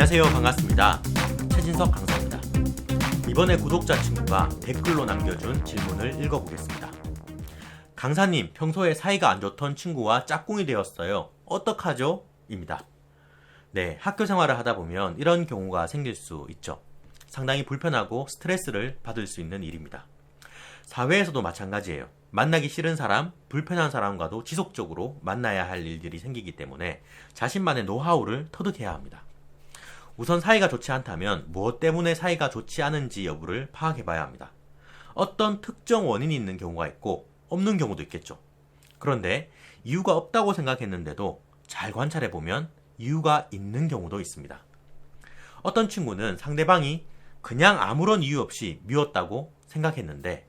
안녕하세요. 반갑습니다. 최진석 강사입니다. 이번에 구독자 친구가 댓글로 남겨준 질문을 읽어보겠습니다. 강사님, 평소에 사이가 안 좋던 친구와 짝꿍이 되었어요. 어떡하죠? 입니다. 네, 학교 생활을 하다 보면 이런 경우가 생길 수 있죠. 상당히 불편하고 스트레스를 받을 수 있는 일입니다. 사회에서도 마찬가지예요. 만나기 싫은 사람, 불편한 사람과도 지속적으로 만나야 할 일들이 생기기 때문에 자신만의 노하우를 터득해야 합니다. 우선 사이가 좋지 않다면 무엇 때문에 사이가 좋지 않은지 여부를 파악해 봐야 합니다. 어떤 특정 원인이 있는 경우가 있고 없는 경우도 있겠죠. 그런데 이유가 없다고 생각했는데도 잘 관찰해 보면 이유가 있는 경우도 있습니다. 어떤 친구는 상대방이 그냥 아무런 이유 없이 미웠다고 생각했는데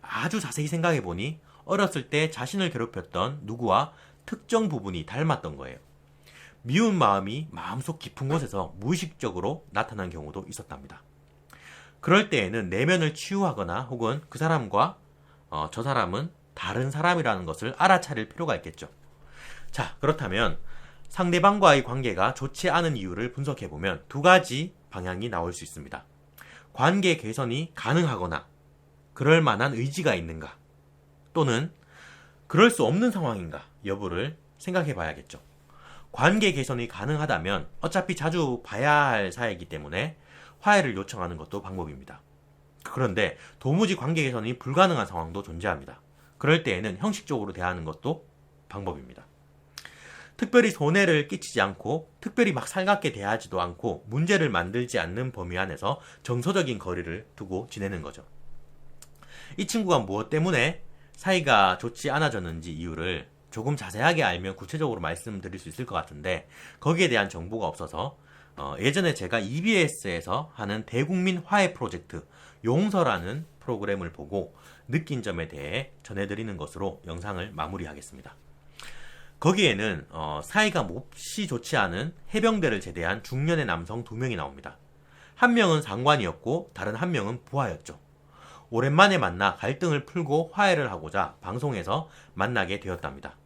아주 자세히 생각해 보니 어렸을 때 자신을 괴롭혔던 누구와 특정 부분이 닮았던 거예요. 미운 마음이 마음속 깊은 곳에서 무의식적으로 나타난 경우도 있었답니다. 그럴 때에는 내면을 치유하거나 혹은 그 사람과 저 사람은 다른 사람이라는 것을 알아차릴 필요가 있겠죠. 자, 그렇다면 상대방과의 관계가 좋지 않은 이유를 분석해보면 두 가지 방향이 나올 수 있습니다. 관계 개선이 가능하거나 그럴 만한 의지가 있는가, 또는 그럴 수 없는 상황인가 여부를 생각해 봐야겠죠. 관계 개선이 가능하다면 어차피 자주 봐야 할 사이이기 때문에 화해를 요청하는 것도 방법입니다. 그런데 도무지 관계 개선이 불가능한 상황도 존재합니다. 그럴 때에는 형식적으로 대하는 것도 방법입니다. 특별히 손해를 끼치지 않고 특별히 막 살갑게 대하지도 않고 문제를 만들지 않는 범위 안에서 정서적인 거리를 두고 지내는 거죠. 이 친구가 무엇 때문에 사이가 좋지 않아졌는지 이유를 조금 자세하게 알면 구체적으로 말씀드릴 수 있을 것 같은데 거기에 대한 정보가 없어서 예전에 제가 EBS에서 하는 대국민 화해 프로젝트 용서라는 프로그램을 보고 느낀 점에 대해 전해드리는 것으로 영상을 마무리하겠습니다. 거기에는 사이가 몹시 좋지 않은 해병대를 제대한 중년의 남성 2명이 나옵니다. 한 명은 상관이었고 다른 한 명은 부하였죠. 오랜만에 만나 갈등을 풀고 화해를 하고자 방송에서 만나게 되었답니다.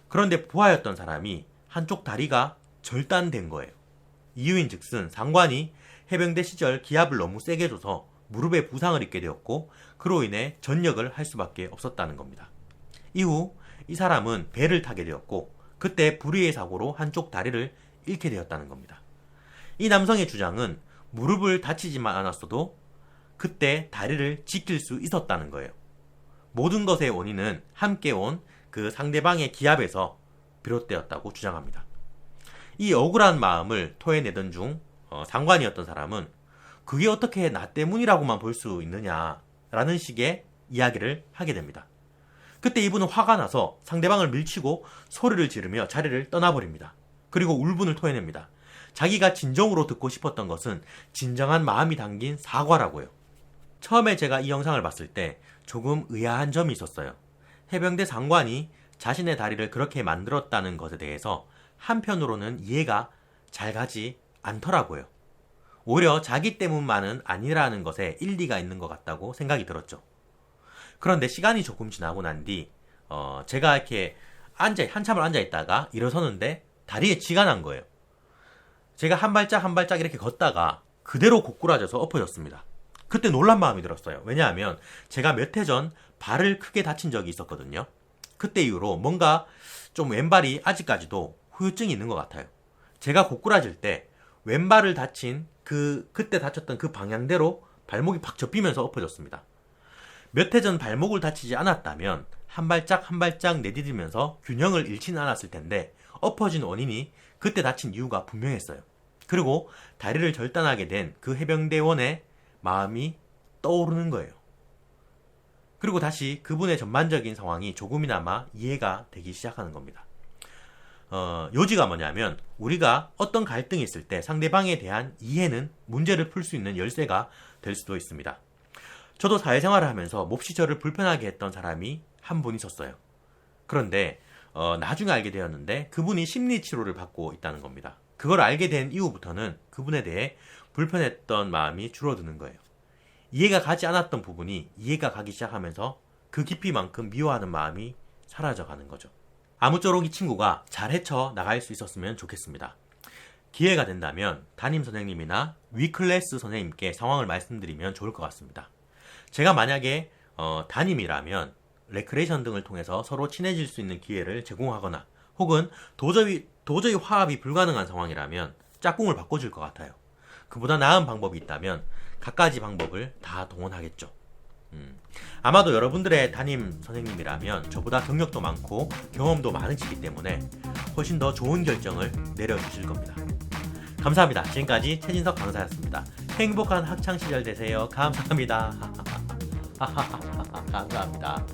그런데 부하였던 사람이 한쪽 다리가 절단된 거예요. 이유인즉슨 상관이 해병대 시절 기압을 너무 세게 줘서 무릎에 부상을 입게 되었고 그로 인해 전역을 할 수밖에 없었다는 겁니다. 이후 이 사람은 배를 타게 되었고 그때 불의의 사고로 한쪽 다리를 잃게 되었다는 겁니다. 이 남성의 주장은 무릎을 다치지만 않았어도 그때 다리를 지킬 수 있었다는 거예요. 모든 것의 원인은 함께 온 그 상대방의 기압에서 비롯되었다고 주장합니다. 이 억울한 마음을 토해내던 중 상관이었던 사람은 그게 어떻게 나 때문이라고만 볼 수 있느냐라는 식의 이야기를 하게 됩니다. 그때 이분은 화가 나서 상대방을 밀치고 소리를 지르며 자리를 떠나버립니다. 그리고 울분을 토해냅니다. 자기가 진정으로 듣고 싶었던 것은 진정한 마음이 담긴 사과라고요. 처음에 제가 이 영상을 봤을 때 조금 의아한 점이 있었어요. 해병대 상관이 자신의 다리를 그렇게 만들었다는 것에 대해서 한편으로는 이해가 잘 가지 않더라고요. 오히려 자기 때문만은 아니라는 것에 일리가 있는 것 같다고 생각이 들었죠. 그런데 시간이 조금 지나고 난 뒤 제가 이렇게 한참을 앉아있다가 일어서는데 다리에 쥐가 난 거예요. 제가 한 발짝 한 발짝 이렇게 걷다가 그대로 고꾸라져서 엎어졌습니다. 그때 놀란 마음이 들었어요. 왜냐하면 제가 몇 해 전 발을 크게 다친 적이 있었거든요. 그때 이후로 뭔가 좀 왼발이 아직까지도 후유증이 있는 것 같아요. 제가 고꾸라질 때 왼발을 다친 그때 다쳤던 그 방향대로 발목이 팍 접히면서 엎어졌습니다. 몇 해 전 발목을 다치지 않았다면 한 발짝 한 발짝 내디디면서 균형을 잃지는 않았을 텐데 엎어진 원인이 그때 다친 이유가 분명했어요. 그리고 다리를 절단하게 된 그 해병대원의 마음이 떠오르는 거예요. 그리고 다시 그분의 전반적인 상황이 조금이나마 이해가 되기 시작하는 겁니다. 요지가 뭐냐면 우리가 어떤 갈등이 있을 때 상대방에 대한 이해는 문제를 풀 수 있는 열쇠가 될 수도 있습니다. 저도 사회생활을 하면서 몹시 저를 불편하게 했던 사람이 한 분 있었어요. 그런데 나중에 알게 되었는데 그분이 심리치료를 받고 있다는 겁니다. 그걸 알게 된 이후부터는 그분에 대해 불편했던 마음이 줄어드는 거예요. 이해가 가지 않았던 부분이 이해가 가기 시작하면서 그 깊이만큼 미워하는 마음이 사라져가는 거죠. 아무쪼록 이 친구가 잘 헤쳐 나갈 수 있었으면 좋겠습니다. 기회가 된다면 담임 선생님이나 위클래스 선생님께 상황을 말씀드리면 좋을 것 같습니다. 제가 만약에 담임이라면 레크레이션 등을 통해서 서로 친해질 수 있는 기회를 제공하거나 혹은 도저히 화합이 불가능한 상황이라면 짝꿍을 바꿔줄 것 같아요. 그보다 나은 방법이 있다면 갖가지 방법을 다 동원하겠죠. 아마도 여러분들의 담임 선생님이라면 저보다 경력도 많고 경험도 많으시기 때문에 훨씬 더 좋은 결정을 내려주실 겁니다. 감사합니다. 지금까지 최진석 강사였습니다. 행복한 학창시절 되세요. 감사합니다. 감사합니다.